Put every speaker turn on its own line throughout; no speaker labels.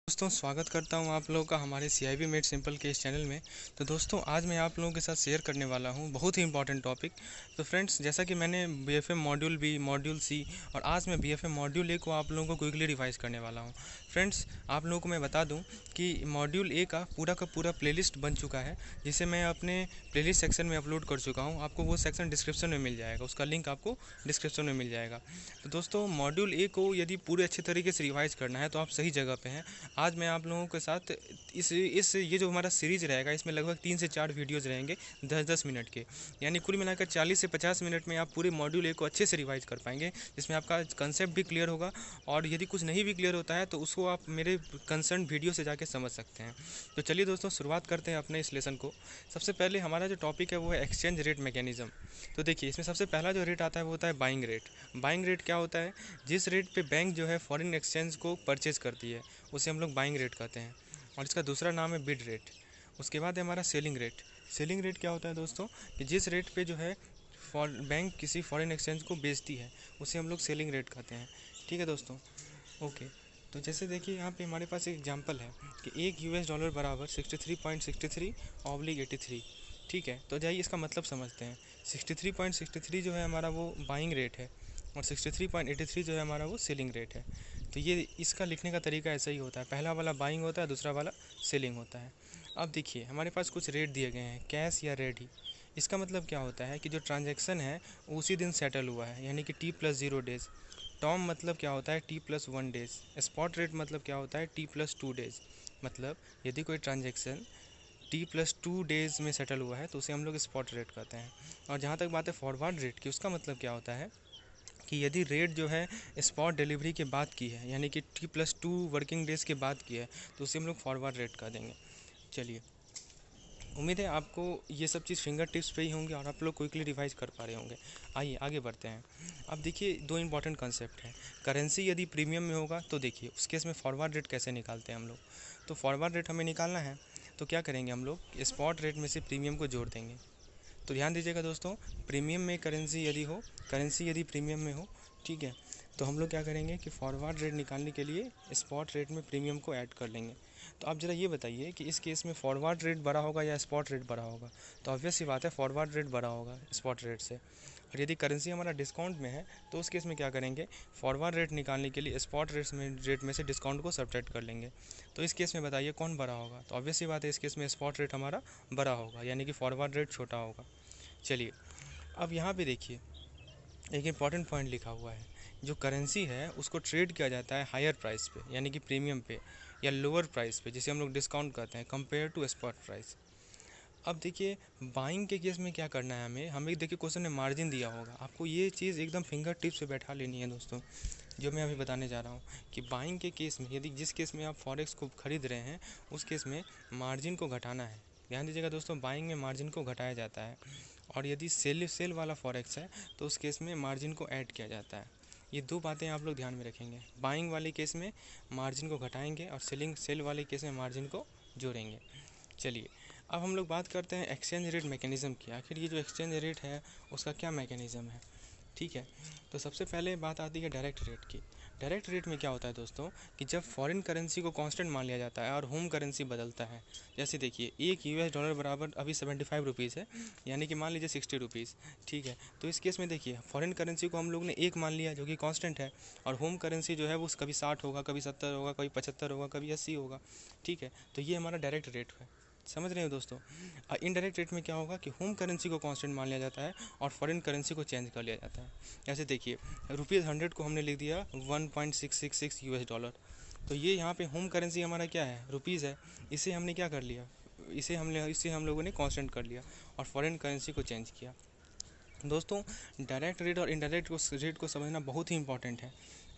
दोस्तों स्वागत करता हूं आप लोगों का हमारे CIB मेड सिंपल के इस चैनल में। तो दोस्तों आज मैं आप लोगों के साथ शेयर करने वाला हूं बहुत ही इंपॉर्टेंट टॉपिक। तो फ्रेंड्स जैसा कि मैंने BFM मॉड्यूल बी, मॉड्यूल सी और आज मैं BFM मॉड्यूल ए को आप लोगों को क्विकली रिवाइज करने वाला हूं। फ्रेंड्स आप लोगों को मैं बता दूं कि मॉड्यूल ए का पूरा प्लेलिस्ट बन चुका है, जिसे मैं अपने प्लेलिस्ट सेक्शन में अपलोड कर चुका हूँ। आपको वो सेक्शन डिस्क्रिप्शन में मिल जाएगा, उसका लिंक आपको डिस्क्रिप्शन में मिल जाएगा। तो दोस्तों मॉड्यूल ए को यदि पूरे अच्छे तरीके से रिवाइज करना है तो आप सही जगह पे हैं। आज मैं आप लोगों के साथ इस ये जो हमारा सीरीज़ रहेगा, इसमें लगभग 3 से 4 वीडियोज़ रहेंगे 10-10 मिनट के, यानी कुल मिलाकर 40 से 50 मिनट में आप पूरे मॉड्यूल ए को अच्छे से रिवाइज कर पाएंगे, जिसमें आपका कंसेप्ट भी क्लियर होगा। और यदि कुछ नहीं भी क्लियर होता है तो उसको आप मेरे कंसर्न वीडियो से जाके समझ सकते हैं। तो चलिए दोस्तों शुरुआत करते हैं अपने इस लेसन को। सबसे पहले हमारा जो टॉपिक है वो है एक्सचेंज रेट मैकेनिज़्म। तो देखिए इसमें सबसे पहला जो रेट आता है वो होता है बाइंग रेट। बाइंग रेट क्या होता है? जिस रेट पे बैंक जो है फॉरेन एक्सचेंज को परचेज करती है उसे हम लोग बाइंग रेट कहते हैं, और इसका दूसरा नाम है बिड रेट। उसके बाद है हमारा सेलिंग रेट। सेलिंग रेट क्या होता है दोस्तों? कि जिस रेट पे जो है बैंक किसी फॉरेन एक्सचेंज को बेचती है उसे हम लोग सेलिंग रेट कहते हैं। ठीक है दोस्तों, ओके। तो जैसे देखिए यहाँ पे हमारे पास एक एग्जांपल है कि एक US डॉलर बराबर 63.63/83। ठीक है, तो जाइए इसका मतलब समझते हैं। 63.63 जो है हमारा वो बाइंग रेट है, और 63.83 जो है हमारा वो सेलिंग रेट है। तो ये इसका लिखने का तरीका ऐसा ही होता है, पहला वाला बाइंग होता है, दूसरा वाला सेलिंग होता है। अब देखिए हमारे पास कुछ रेट दिए गए हैं, कैश या रेडी। इसका मतलब क्या होता है कि जो ट्रांजैक्शन है उसी दिन सेटल हुआ है, यानी कि T+0 डेज़। टॉम मतलब क्या होता है? T+1 days. स्पॉट रेट मतलब क्या होता है? T+2 days. मतलब यदि कोई ट्रांजैक्शन T+2 डेज़ में सेटल हुआ है तो उसे हम लोग स्पॉट रेट कहते हैं। और जहाँ तक बात है फॉरवर्ड रेट की, उसका मतलब क्या होता है कि यदि रेट जो है स्पॉट डिलीवरी के बाद की है, यानी कि T+2 वर्किंग डेज़ के बाद की है, तो उसे हम लोग फॉरवर्ड रेट कह देंगे। चलिए, उम्मीद है आपको ये सब चीज़ फिंगर टिप्स पे ही होंगी और आप लोग क्विकली रिवाइज कर पा रहे होंगे। आइए आगे बढ़ते हैं। अब देखिए दो इंपॉर्टेंट कंसेप्ट हैं। करेंसी यदि प्रीमियम में होगा तो देखिए उस केस में फॉरवर्ड रेट कैसे निकालते हैं हम लोग। तो फॉरवर्ड रेट हमें निकालना है तो क्या करेंगे हम लोग? स्पॉट रेट में से प्रीमियम को जोड़ देंगे। तो ध्यान दीजिएगा दोस्तों, प्रीमियम में करेंसी यदि प्रीमियम में हो, ठीक है, तो हम लोग क्या करेंगे कि फॉरवर्ड रेट निकालने के लिए स्पॉट रेट में प्रीमियम को ऐड कर लेंगे। तो आप ज़रा ये बताइए कि इस केस में फॉरवर्ड रेट बड़ा होगा या स्पॉट रेट बड़ा होगा? तो ऑब्वियस सी बात है फॉरवर्ड रेट बड़ा होगा स्पॉट रेट से। और यदि करेंसी हमारा डिस्काउंट में है तो उस केस में क्या करेंगे? फॉरवर्ड रेट निकालने के लिए स्पॉट रेट में से डिस्काउंट को सब्ट्रैक्ट कर लेंगे। तो इस केस में बताइए कौन बड़ा होगा? तो ऑब्वियस सी बात है इस केस में स्पॉट रेट हमारा बड़ा होगा, यानी कि फॉरवर्ड रेट छोटा होगा। चलिए, अब यहाँ पे देखिए एक इम्पॉर्टेंट पॉइंट लिखा हुआ है। जो करेंसी है उसको ट्रेड किया जाता है हायर प्राइस पे, यानी कि प्रीमियम पे, या लोअर प्राइस पे, जिसे हम लोग डिस्काउंट कहते हैं, कंपेयर टू स्पॉट प्राइस। अब देखिए बाइंग के केस में क्या करना है हमें देखिए क्वेश्चन में मार्जिन दिया होगा, आपको ये चीज़ एकदम फिंगर टिप से बैठा लेनी है दोस्तों, जो मैं अभी बताने जा रहा हूँ। कि बाइंग के केस में यदि जिस केस में आप फॉरेक्स को खरीद रहे हैं उस केस में मार्जिन को घटाना है। ध्यान दीजिएगा दोस्तों, बाइंग में मार्जिन को घटाया जाता है, और यदि सेल वाला फॉरेक्स है तो उस केस में मार्जिन को ऐड किया जाता है। ये दो बातें आप लोग ध्यान में रखेंगे। बाइंग वाले केस में मार्जिन को घटाएंगे और सेल वाले केस में मार्जिन को जोड़ेंगे। चलिए, अब हम लोग बात करते हैं एक्सचेंज रेट मैकेनिज़्म की। आखिर ये जो एक्सचेंज रेट है उसका क्या मैकेनिज़्म है? ठीक है, तो सबसे पहले बात आती है डायरेक्ट रेट की। डायरेक्ट रेट में क्या होता है दोस्तों कि जब फॉरेन करेंसी को कांस्टेंट मान लिया जाता है और होम करेंसी बदलता है। जैसे देखिए एक US डॉलर बराबर अभी 75 रुपीज़ है, यानी कि मान लीजिए 60 रुपीज़। ठीक है, तो इस केस में देखिए फॉरेन करेंसी को हम लोग ने एक मान लिया जो कि कांस्टेंट है, और होम करेंसी जो है वो कभी 60 होगा, कभी 70 होगा, कभी 75 होगा, कभी 80 होगा। ठीक है, तो ये हमारा डायरेक्ट रेट है। समझ रहे हो दोस्तों? इनडायरेक्ट रेट में क्या होगा कि होम करेंसी को कांस्टेंट मान लिया जाता है और फॉरेन करेंसी को चेंज कर लिया जाता है। जैसे देखिए ₹100 को हमने लिख दिया 1.666 US डॉलर। तो ये यहाँ पे होम करेंसी हमारा क्या है? रुपीज़ है। इसे हमने क्या कर लिया? इसे हम लोगों ने कांस्टेंट कर लिया और फॉरेन करेंसी को चेंज किया। दोस्तों डायरेक्ट रेट और इनडायरेक्ट रेट को समझना बहुत ही इंपॉर्टेंट है।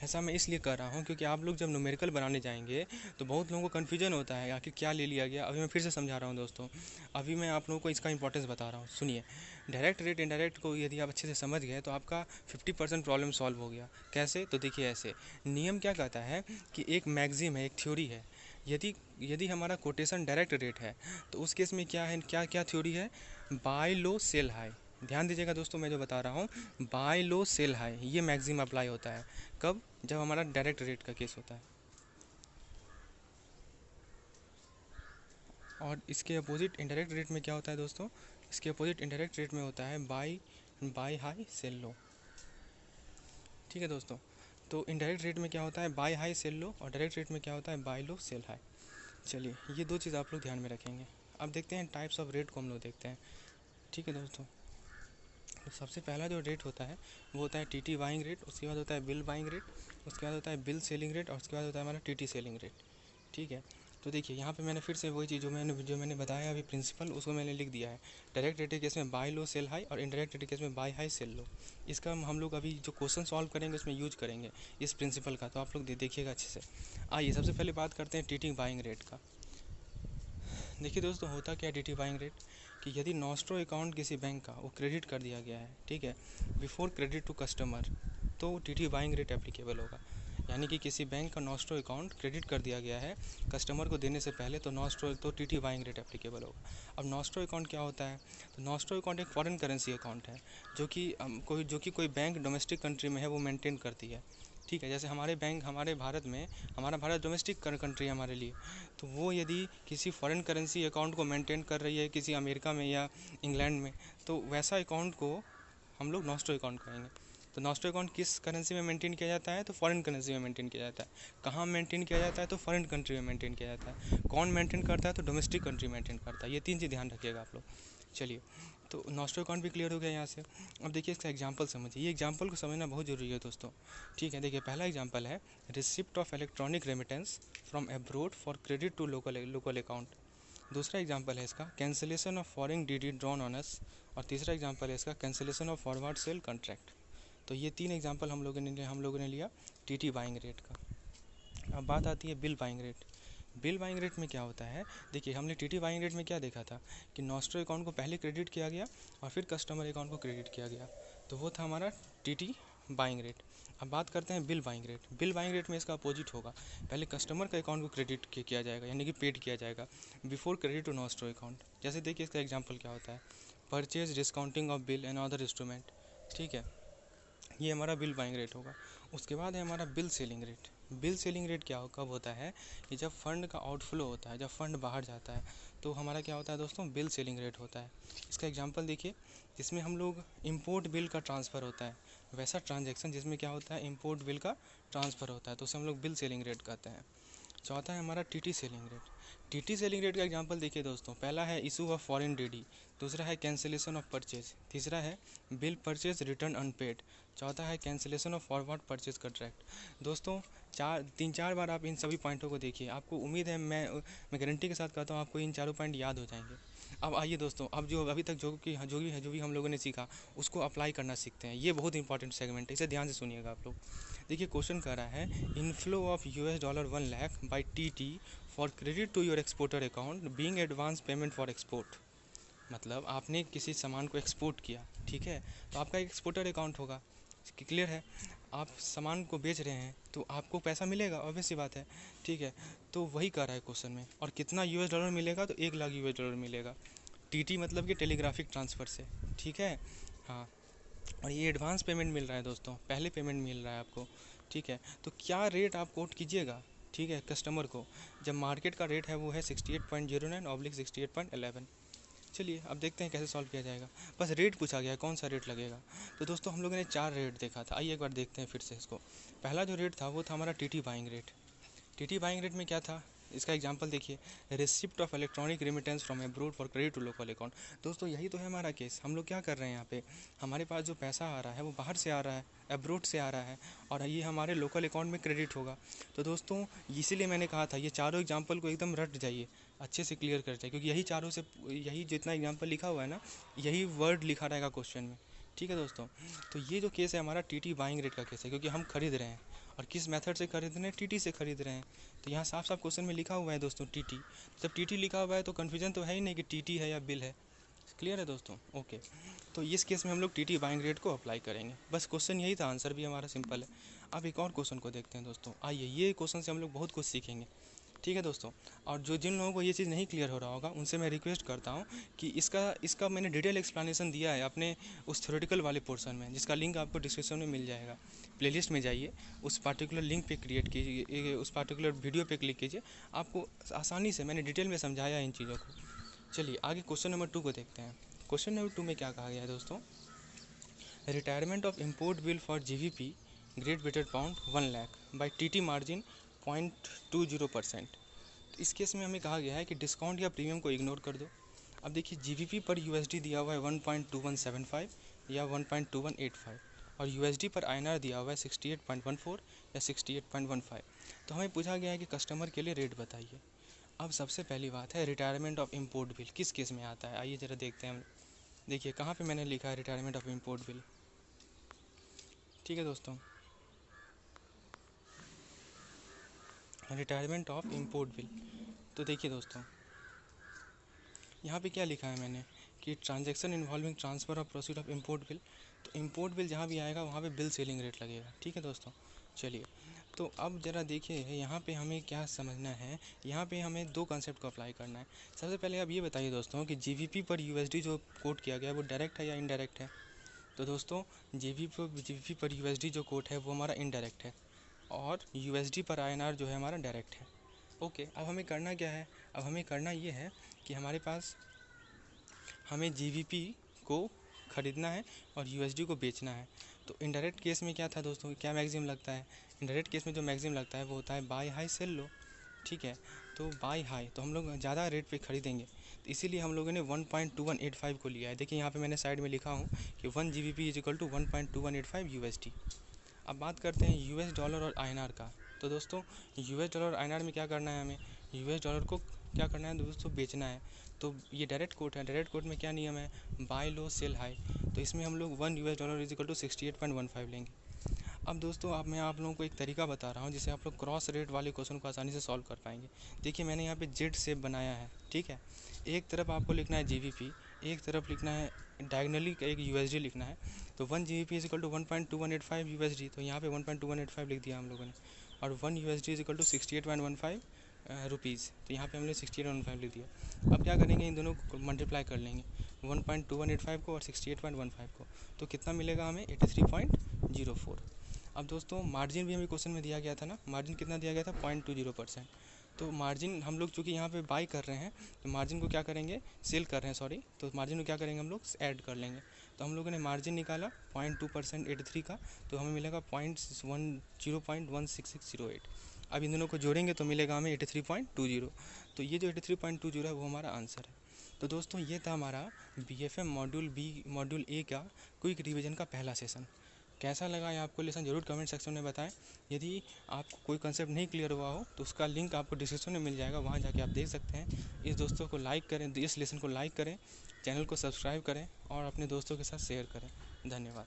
ऐसा मैं इसलिए कर रहा हूँ क्योंकि आप लोग जब न्यूमेरिकल बनाने जाएंगे तो बहुत लोगों को कन्फ्यूजन होता है आखिर क्या ले लिया गया। अभी मैं फिर से समझा रहा हूँ दोस्तों, अभी मैं आप लोगों को इसका इंपॉर्टेंस बता रहा हूँ, सुनिए। डायरेक्ट रेट इनडायरेक्ट को यदि आप अच्छे से समझ गए तो आपका 50% प्रॉब्लम सॉल्व हो गया। कैसे? तो देखिए ऐसे, नियम क्या कहता है कि एक मैक्सिम है, एक थ्योरी है। यदि यदि हमारा कोटेशन डायरेक्ट रेट है तो उस केस में क्या है, क्या क्या थ्योरी है? बाय लो सेल हाई। ध्यान दीजिएगा दोस्तों, मैं जो बता रहा हूँ, बाय लो सेल हाई, ये मैक्सिम अप्लाई होता है। कब? जब हमारा डायरेक्ट रेट का केस होता है। और इसके अपोजिट इनडायरेक्ट रेट में क्या होता है दोस्तों, इसके अपोजिट इनडायरेक्ट रेट में होता है बाय हाई सेल लो। ठीक है दोस्तों, तो इनडायरेक्ट रेट में क्या होता है, बाय हाई सेल लो, और डायरेक्ट रेट में क्या होता है, बाय लो सेल हाई। चलिए ये दो चीज़ आप लोग ध्यान में रखेंगे। अब देखते हैं टाइप्स ऑफ रेट को हम लोग देखते हैं। ठीक है दोस्तों, तो सबसे पहला जो रेट होता है वो होता है टीटी बाइंग रेट, उसके बाद होता है बिल बाइंग रेट, उसके बाद होता है बिल सेलिंग रेट, और उसके बाद होता है हमारा टीटी सेलिंग रेट। ठीक है, तो देखिए यहाँ पे मैंने फिर से वही चीज़ जो मैंने बताया अभी प्रिंसिपल, उसको मैंने लिख दिया है। डायरेक्ट रेट के केस में बाय लो सेल हाई, और इनडायरेक्ट रेट के केस में बाय हाई सेल लो। इसका हम लोग अभी जो क्वेश्चन सॉल्व करेंगे उसमें यूज करेंगे इस प्रिंसिपल का, तो आप लोग देखिएगा अच्छे से। आइए सबसे पहले बात करते हैं टीटी बाइंग रेट का। देखिए दोस्तों, होता क्या है टीटी बाइंग रेट, कि यदि नॉस्ट्रो अकाउंट किसी बैंक का वो क्रेडिट कर दिया गया है, ठीक है, बिफोर क्रेडिट टू कस्टमर, तो टीटी बाइंग रेट एप्लीकेबल होगा। यानी कि किसी बैंक का नॉस्ट्रो अकाउंट क्रेडिट कर दिया गया है कस्टमर को देने से पहले, तो टीटी बाइंग रेट एप्लीकेबल होगा। अब नॉस्ट्रो अकाउंट क्या होता है, तो नॉस्ट्रो अकाउंट एक फॉरेन करेंसी अकाउंट है जो कि कोई बैंक डोमेस्टिक कंट्री में है वो मेंटेन करती है। ठीक है, जैसे हमारे बैंक हमारे भारत में, हमारा भारत डोमेस्टिक कंट्री है हमारे लिए, तो वो यदि किसी फॉरेन करेंसी अकाउंट को मेंटेन कर रही है किसी अमेरिका में या इंग्लैंड में, तो वैसा अकाउंट को हम लोग नॉस्ट्रो अकाउंट कहेंगे। तो नॉस्ट्रो अकाउंट किस करेंसी में मेंटेन किया जाता है, तो फॉरेन करेंसी में मेंटेन किया जाता है। कहाँ मेंटेन किया जाता है, तो फॉरेन कंट्री में मेंटेन किया जाता है। कौन मेंटेन करता है, तो डोमेस्टिक कंट्री मेंटेन करता है। ये तीन चीज़ ध्यान रखिएगा आप लोग। चलिए, तो नॉस्ट्रो अकाउंट भी क्लियर हो गया यहाँ से। अब देखिए इसका एग्जांपल समझिए, ये एग्जांपल को समझना बहुत जरूरी है दोस्तों। ठीक है, देखिए पहला एग्जांपल है receipt of electronic remittance from abroad for credit to local account. दूसरा एग्जांपल है इसका cancellation of foreign DD drawn on us, और तीसरा एग्जांपल है इसका cancellation of forward sale contract. तो ये तीन एग्जांपल हम लोगों ने लिया टीटी बाइंग रेट का। अब बात आती है bill buying rate. Bill buying rate में क्या होता है, देखिए हमने टीटी बाइंग रेट में क्या देखा था कि नॉस्ट्रो अकाउंट को पहले क्रेडिट किया गया और फिर कस्टमर अकाउंट को क्रेडिट किया गया, तो वो था हमारा टीटी बाइंग रेट। अब बात करते हैं bill buying rate. Bill buying rate में इसका अपोजिट होगा, पहले कस्टमर के अकाउंट को क्रेडिट किया जाएगा यानी कि पेड किया जाएगा before credit to nostro account. जैसे देखिए इसका एग्जाम्पल क्या होता है, purchase discounting of bill and other instrument. ठीक है, ये हमारा बिल बाइंग रेट होगा। उसके बाद है हमारा bill selling rate. Bill selling rate कब होता है कि जब फंड का आउटफ्लो होता है, जब फंड बाहर जाता है, तो हमारा क्या होता है दोस्तों, बिल सेलिंग रेट होता है। इसका एग्जांपल देखिए, जिसमें हम लोग इंपोर्ट बिल का ट्रांसफ़र होता है, वैसा ट्रांजैक्शन जिसमें क्या होता है, इंपोर्ट बिल का ट्रांसफ़र होता है, तो उसे हम लोग बिल सेलिंग रेट कहते हैं। चौथा है हमारा TT selling rate. TT selling rate का एग्जांपल देखिए दोस्तों, पहला है इशू ऑफ फॉरेन डीडी, दूसरा है कैंसिलेशन ऑफ परचेज, तीसरा है बिल परचेज रिटर्न अनपेड, चौथा है cancellation of forward purchase contract. दोस्तों तीन चार बार आप इन सभी पॉइंटों को देखिए, आपको उम्मीद है, मैं गारंटी के साथ कहता हूँ आपको इन चारों पॉइंट याद हो जाएंगे। अब आइए दोस्तों, अब जो अभी तक जो भी हम लोगों ने सीखा उसको अप्लाई करना सीखते हैं। ये बहुत इंपॉर्टेंट सेगमेंट है, इसे ध्यान से सुनिएगा आप लोग। देखिए क्वेश्चन कह रहा है inflow of $1 1 lakh by TT for credit to your exporter account being advance payment for export. मतलब आपने किसी सामान को एक्सपोर्ट किया, ठीक है, तो आपका एक एक्सपोर्टर अकाउंट होगा। क्लियर है, आप सामान को बेच रहे हैं तो आपको पैसा मिलेगा, ऑब्वियस सी बात है। ठीक है, तो वही कह रहा है क्वेश्चन में। और कितना $1 मिलेगा, तो $1,00,000 मिलेगा। टीटी मतलब कि टेलीग्राफिक ट्रांसफ़र से। ठीक है, हाँ, और ये एडवांस पेमेंट मिल रहा है दोस्तों, पहले पेमेंट मिल रहा है आपको। ठीक है, तो क्या रेट आप कोट कीजिएगा, ठीक है, कस्टमर को, जब मार्केट का रेट है वो है 68.09/68.11। चलिए अब देखते हैं कैसे सॉल्व किया जाएगा। बस रेट पूछा गया है, कौन सा रेट लगेगा। तो दोस्तों हम लोगों ने 4 रेट देखा था, आइए एक बार देखते हैं फिर से इसको। पहला जो रेट था वो था हमारा TT buying rate. TT buying rate में क्या था, इसका एग्जांपल देखिए, receipt of electronic remittance from abroad for credit to local account. दोस्तों यही तो है हमारा केस। हम लोग क्या कर रहे हैं यहाँ पे, हमारे पास जो पैसा आ रहा है वो बाहर से आ रहा है, अब्रोड से आ रहा है, और ये हमारे लोकल अकाउंट में क्रेडिट होगा। तो दोस्तों इसीलिए मैंने कहा था ये चारों एग्जाम्पल को एकदम रट जाइए, अच्छे से क्लियर कर जाए, क्योंकि यही जितना एग्जाम्पल लिखा हुआ है ना, यही वर्ड लिखा रहेगा क्वेश्चन में। ठीक है दोस्तों, तो ये जो केस है हमारा टीटी बाइंग रेट का केस है, क्योंकि हम खरीद रहे हैं, और किस मेथड से खरीद रहे हैं, टीटी से खरीद रहे हैं। तो यहाँ साफ साफ क्वेश्चन में लिखा हुआ है दोस्तों टीटी। जब टीटी लिखा हुआ है तो कन्फ्यूजन तो है ही नहीं कि टीटी है या बिल है। क्लियर है दोस्तों, ओके। तो इस केस में हम लोग टीटी बाइंग रेट को अप्लाई करेंगे। बस क्वेश्चन यही था, आंसर भी हमारा सिंपल है। अब एक और क्वेश्चन को देखते हैं दोस्तों, आइए, ये क्वेश्चन से हम लोग बहुत कुछ सीखेंगे। ठीक है दोस्तों। और जो जिन लोगों को ये चीज़ नहीं क्लियर हो रहा होगा उनसे मैं रिक्वेस्ट करता हूँ कि इसका मैंने डिटेल एक्सप्लेनेशन दिया है अपने उस थ्योरेटिकल वाले पोर्शन में, जिसका लिंक आपको डिस्क्रिप्शन में मिल जाएगा। प्लेलिस्ट में जाइए, उस पार्टिकुलर लिंक पे क्रिएट कीजिए, उस पार्टिकुलर वीडियो पे क्लिक कीजिए, आपको आसानी से मैंने डिटेल में समझाया इन चीज़ों को। चलिए आगे क्वेश्चन नंबर 2 को देखते हैं। क्वेश्चन नंबर 2 में क्या कहा गया है दोस्तों, retirement of import bill for GVP great Britain pound 1 lakh by TT margin 0.20%। तो इस केस में हमें कहा गया है कि डिस्काउंट या प्रीमियम को इग्नोर कर दो। अब देखिए GBP पर USD दिया हुआ है 1.2175 या 1.2185 और USD पर INR दिया हुआ है 68.14 या 68.15। तो हमें पूछा गया है कि कस्टमर के लिए रेट बताइए। अब सबसे पहली बात है, रिटायरमेंट ऑफ इम्पोर्ट बिल किस केस में आता है, आइए ज़रा देखते हैं हम। देखिए कहाँ पे मैंने लिखा है रिटायरमेंट ऑफ इम्पोर्ट बिल। ठीक है दोस्तों, रिटायरमेंट ऑफ इम्पोर्ट बिल। तो देखिए दोस्तों, यहाँ पे क्या लिखा है मैंने कि transaction involving transfer of proceed of import bill. तो इम्पोर्ट बिल जहाँ भी आएगा वहाँ पे बिल सेलिंग रेट लगेगा। ठीक है दोस्तों, चलिए तो अब ज़रा देखिए यहाँ पे हमें क्या समझना है। यहाँ पे हमें दो कॉन्सेप्ट को अप्लाई करना है। सबसे पहले आप ये बताइए दोस्तों कि GBP पर USD जो कोट किया गया है वो डायरेक्ट है या इनडायरेक्ट है। तो दोस्तों GBP पर USD जो कोट है वो हमारा इनडायरेक्ट है और USD पर INR जो है हमारा डायरेक्ट है। ओके, अब हमें करना क्या है, अब हमें करना ये है कि हमारे पास हमें GBP को ख़रीदना है और USD को बेचना है। तो इनडायरेक्ट केस में क्या था दोस्तों, क्या मैक्सिमम लगता है, इनडायरेक्ट केस में जो मैक्सिमम लगता है वो होता है बाय हाई सेल लो। ठीक है, तो बाय हाई तो हम लोग ज़्यादा रेट पे ख़रीदेंगे, तो इसीलिए हम लोगों ने 1.2185 को लिया है। देखिए यहाँ पे मैंने साइड में लिखा हूँ कि 1 GBP is equal to 1.2185 USD। अब बात करते हैं US डॉलर और INR का। तो दोस्तों US डॉलर और INR में क्या करना है, हमें US डॉलर को क्या करना है दोस्तों, बेचना है। तो ये डायरेक्ट कोट है, डायरेक्ट कोट में क्या नियम है, बाय लो सेल हाई। तो इसमें हम लोग 1 US dollar is equal to 68.15 लेंगे। अब दोस्तों अब मैं आप लोगों को एक तरीका बता रहा हूँ जिससे आप लोग क्रॉस रेट वाले क्वेश्चन को आसानी से सॉल्व कर पाएंगे। देखिए मैंने यहाँ पे जेड शेप बनाया है। ठीक है, एक तरफ आपको लिखना है GBP, एक तरफ लिखना है डायगनली एक USD लिखना है। तो 1 GBP is equal to 1.2185 USD, तो यहाँ पे 1.2185 लिख दिया हम लोगों ने। और 1 USD is equal to 68.15 rupees, तो यहाँ पे हमने 68.15 लिख दिया। अब क्या करेंगे, इन दोनों को मल्टीप्लाई कर लेंगे, 1.2185 को और 68.15 को, तो कितना मिलेगा हमें 83.04। अब दोस्तों मार्जिन भी हमें क्वेश्चन में दिया गया था ना, मार्जिन कितना दिया गया था 0.20%। तो मार्जिन हम लोग चूँकि यहाँ पे बाई कर रहे हैं तो मार्जिन को क्या करेंगे, सेल कर रहे हैं सॉरी, तो मार्जिन को क्या करेंगे हम लोग ऐड कर लेंगे। तो हम लोगों ने मार्जिन निकाला 0.2% 83 का, तो हमें मिलेगा 0.16608। अब इन दोनों को जोड़ेंगे तो मिलेगा हमें 83.20। तो ये जो 83.20 है वो हमारा आंसर है। तो दोस्तों ये था हमारा BFM मॉड्यूल A का क्विक रिवीजन का पहला सेशन। कैसा लगा ये आपको लेसन ज़रूर कमेंट सेक्शन में बताएं। यदि आपको कोई कंसेप्ट नहीं क्लियर हुआ हो तो उसका लिंक आपको डिस्क्रिप्शन में मिल जाएगा, वहाँ जाके आप देख सकते हैं। इस दोस्तों को लाइक करें, इस लेसन को लाइक करें, चैनल को सब्सक्राइब करें और अपने दोस्तों के साथ शेयर करें। धन्यवाद।